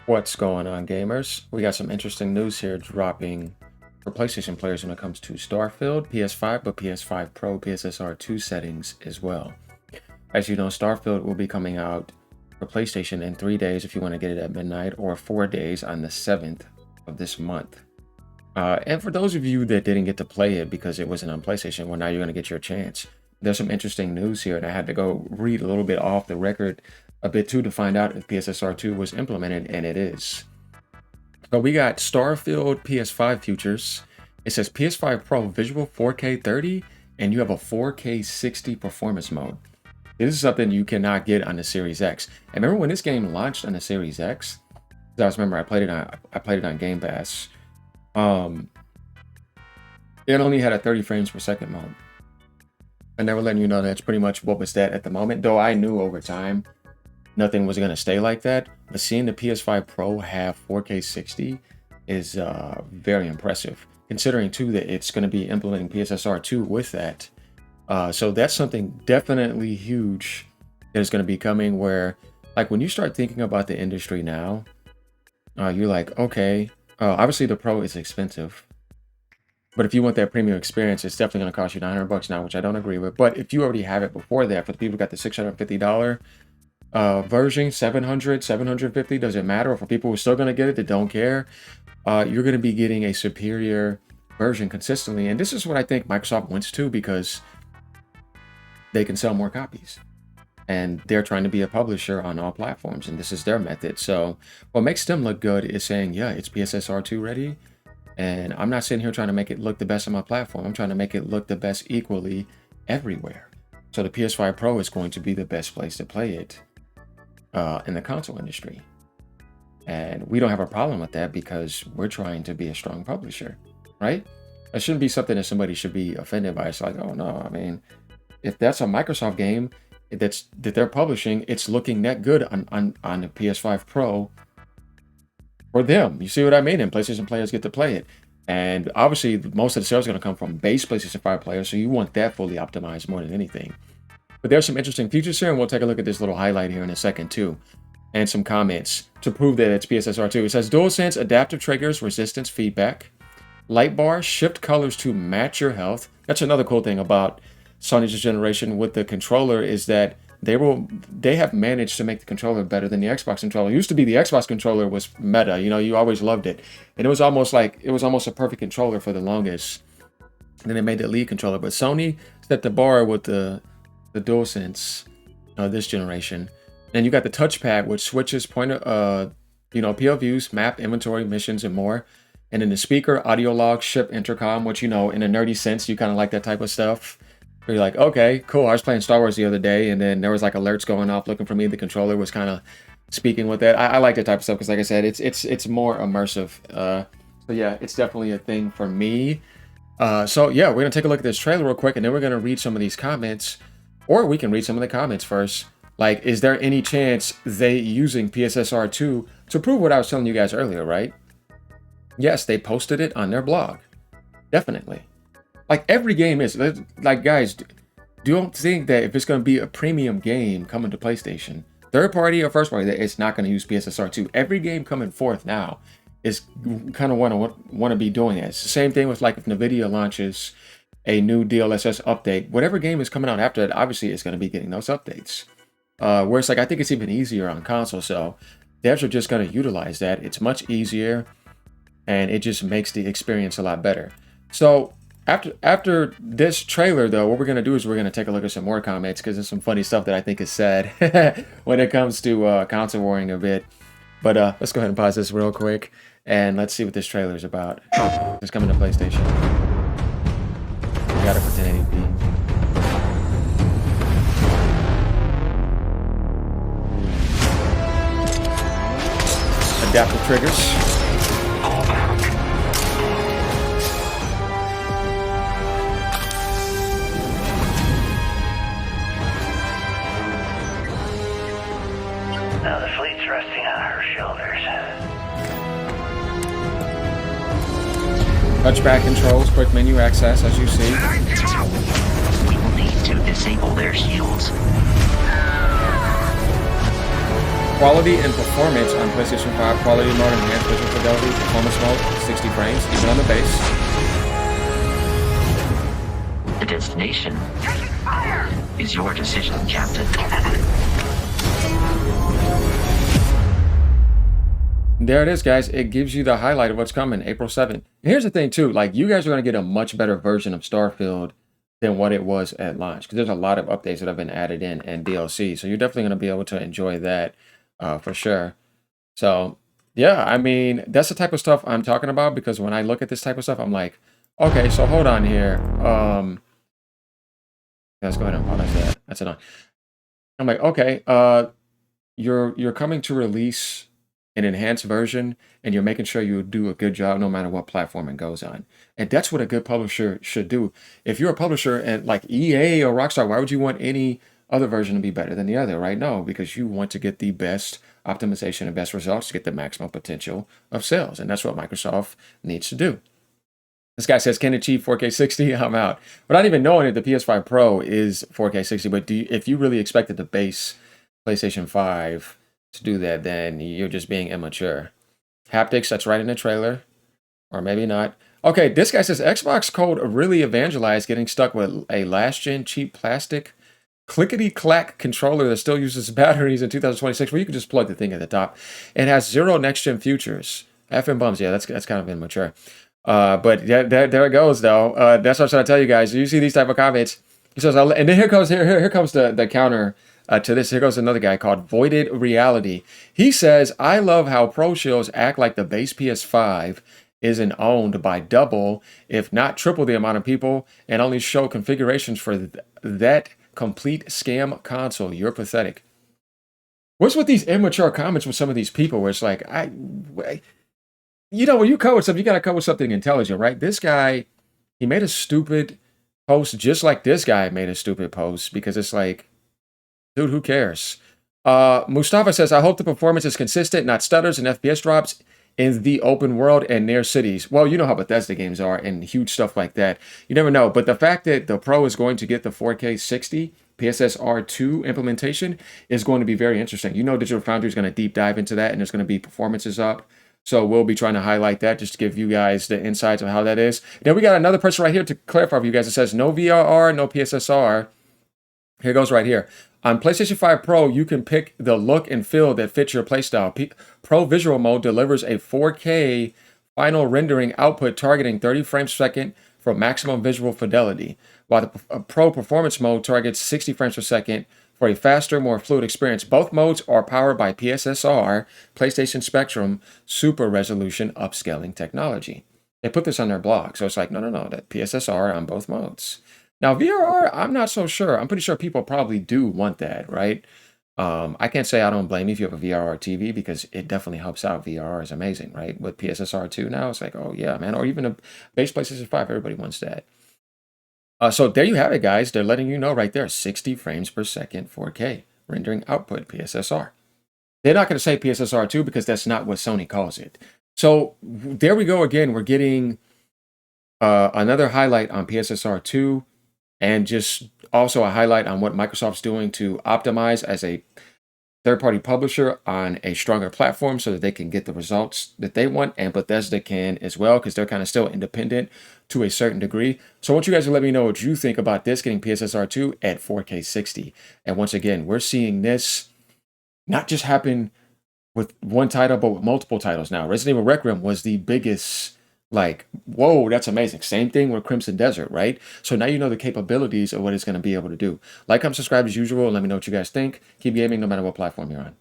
What's going on, gamers? We got some interesting news here dropping for PlayStation players when it comes to Starfield, PS5, but PS5 Pro, PSSR 2 settings as well. As you know, Starfield will be coming out for PlayStation in 3 days if you want to get it at midnight, or 4 days on the 7th of this month. And for those of you that didn't get to play it because it wasn't on PlayStation, well, now you're going to get your chance. There's some interesting news here, and I had to go read a little bit off the record a bit too to find out if PSSR 2 was implemented, and it is. So we got Starfield PS5 features. It says PS5 Pro visual 4K 30, and you have a 4K 60 performance mode. This is something you cannot get on the Series X. And remember when this game launched on the Series X? I remember I played it on Game Pass. It only had a 30 frames per second mode. I never letting you know that's pretty much what was that at the moment, though I knew over time nothing was going to stay like that. But seeing the PS5 Pro have 4K 60 is very impressive, considering too that it's going to be implementing PSSR 2 with that. So that's something definitely huge that is going to be coming, where like when you start thinking about the industry now, you're like, okay, obviously the Pro is expensive, but if you want that premium experience, it's definitely going to cost you $900 now, which I don't agree with. But if you already have it before that, for the people who got the $650 version, $700, $750, doesn't matter. Or for people who are still going to get it that don't care, you're going to be getting a superior version consistently. And this is what I think Microsoft wants to, because they can sell more copies. And they're trying to be a publisher on all platforms, and this is their method. So what makes them look good is saying, yeah, it's PSSR 2 ready. And I'm not sitting here trying to make it look the best on my platform. I'm trying to make it look the best equally everywhere. So the PS5 Pro is going to be the best place to play it in the console industry. And we don't have a problem with that because we're trying to be a strong publisher, right? That shouldn't be something that somebody should be offended by. It's like, oh no, I mean, if that's a Microsoft game that they're publishing, it's looking that good on the PS5 Pro for them. You see what I mean? And PlayStation players get to play it. And obviously, most of the sales are going to come from base PlayStation 5 players, so you want that fully optimized more than anything. But there's some interesting features here, and we'll take a look at this little highlight here in a second too, and some comments to prove that it's PSSR 2. It says DualSense adaptive triggers, resistance feedback, light bar, shift colors to match your health. That's another cool thing about Sony's generation with the controller, is that they have managed to make the controller better than the Xbox controller. It used to be the Xbox controller was meta, you know, you always loved it. And it was almost a perfect controller for the longest. And then they made the Elite controller. But Sony set the bar with the DualSense this generation. And you got the touchpad, which switches pointer, POVs, map, inventory, missions, and more. And then the speaker, audio log, ship intercom, which, in a nerdy sense, you kind of like that type of stuff. You're like, okay, cool. I was playing Star Wars the other day, and then there was like alerts going off looking for me. The controller was kind of speaking with that. I like that type of stuff because, like I said, it's more immersive. So yeah, it's definitely a thing for me. So yeah, we're gonna take a look at this trailer real quick, and then we're gonna read some of these comments, or we can read some of the comments first. Like, is there any chance they using PSSR 2 to prove what I was telling you guys earlier? Right? Yes, they posted it on their blog. Definitely. Like every game is, like, guys, don't think that if it's going to be a premium game coming to PlayStation, third party or first party, that it's not going to use PSSR 2. Every game coming forth now is kind of want to be doing it. It's the same thing with, like, if NVIDIA launches a new DLSS update, whatever game is coming out after that, obviously it's going to be getting those updates. Where it's like, I think it's even easier on console. So devs are just going to utilize that. It's much easier, and it just makes the experience a lot better. So After this trailer, though, what we're going to do is we're going to take a look at some more comments, because there's some funny stuff that I think is said when it comes to console warring a bit. But let's go ahead and pause this real quick, and let's see what this trailer is about. It's coming to PlayStation. We got it for 1080p. Adaptive triggers. Now the fleet's resting on her shoulders. Touchpad controls, quick menu access, as you see. We will need to disable their shields. quality and performance on PlayStation 5. Quality mode, enhanced visual fidelity, performance mode, 60 frames, even on the base. The destination is your decision, Captain. There it is, guys. It gives you the highlight of what's coming, April 7th. And here's the thing, too. Like, you guys are going to get a much better version of Starfield than what it was at launch, because there's a lot of updates that have been added in and DLC. So you're definitely going to be able to enjoy that for sure. So, yeah, I mean, that's the type of stuff I'm talking about, because when I look at this type of stuff, I'm like, okay, so hold on here. Let's go ahead and pause that. That's enough. I'm like, okay, you're coming to release an enhanced version, and you're making sure you do a good job no matter what platform it goes on. And that's what a good publisher should do. If you're a publisher and like EA or Rockstar, why would you want any other version to be better than the other, right? No, because you want to get the best optimization and best results to get the maximum potential of sales. And that's what Microsoft needs to do. This guy says, can achieve 4K 60? I'm out. Without even knowing if the PS5 Pro is 4K 60, but if you really expected the base PlayStation 5 to do that, then you're just being immature. Haptics, that's right in the trailer. Or maybe not. Okay, this guy says, Xbox code really evangelized getting stuck with a last-gen cheap plastic clickety-clack controller that still uses batteries in 2026, where you can just plug the thing at the top. It has zero next-gen features. F and bums, yeah, that's kind of immature. But yeah, there it goes, though. That's what I'm trying to tell you guys. You see these type of comments. He says, and then here comes the counter to this. Here goes another guy called Voided Reality. He says, I love how Pro Shields act like the base PS5 isn't owned by double, if not triple the amount of people, and only show configurations for that complete scam console. You're pathetic. What's with these immature comments with some of these people where it's like, you know, when you come with something, you got to come with something intelligent, right? This guy, he made a stupid post just like this guy made a stupid post, because it's like, dude, who cares? Mustafa says, I hope the performance is consistent, not stutters and FPS drops in the open world and near cities. Well, you know how Bethesda games are and huge stuff like that. You never know. But the fact that the Pro is going to get the 4K 60 PSSR 2 implementation is going to be very interesting. You know, Digital Foundry is going to deep dive into that, and there's going to be performances up. So we'll be trying to highlight that just to give you guys the insights of how that is. Then we got another person right here to clarify for you guys. It says no VRR, no PSSR. Here goes right here. On PlayStation 5 Pro, you can pick the look and feel that fits your playstyle. Pro Visual Mode delivers a 4K final rendering output targeting 30 frames per second for maximum visual fidelity, while the Pro Performance Mode targets 60 frames per second for a faster, more fluid experience. Both modes are powered by PSSR, PlayStation Spectrum Super Resolution Upscaling Technology. They put this on their blog, so it's like, no, that PSSR on both modes. Now, VRR, I'm not so sure. I'm pretty sure people probably do want that, right? I can't say I don't blame you if you have a VRR TV, because it definitely helps out. VRR is amazing, right? With PSSR 2 now, it's like, oh, yeah, man. Or even a base PlayStation 5, everybody wants that. So there you have it, guys. They're letting you know right there, 60 frames per second, 4K, rendering output, PSSR. They're not going to say PSSR 2 because that's not what Sony calls it. So there we go again. We're getting another highlight on PSSR 2. And just also a highlight on what Microsoft's doing to optimize as a third-party publisher on a stronger platform so that they can get the results that they want, and Bethesda can as well, because they're kind of still independent to a certain degree. So I want you guys to let me know what you think about this getting PSSR 2 at 4K 60. And once again, we're seeing this not just happen with one title, but with multiple titles now. Resident Evil Requiem was the biggest, like, whoa, that's amazing. Same thing with Crimson Desert, right? So now you know the capabilities of what it's going to be able to do. Like, comment, subscribe as usual, and let me know what you guys think. Keep gaming no matter what platform you're on.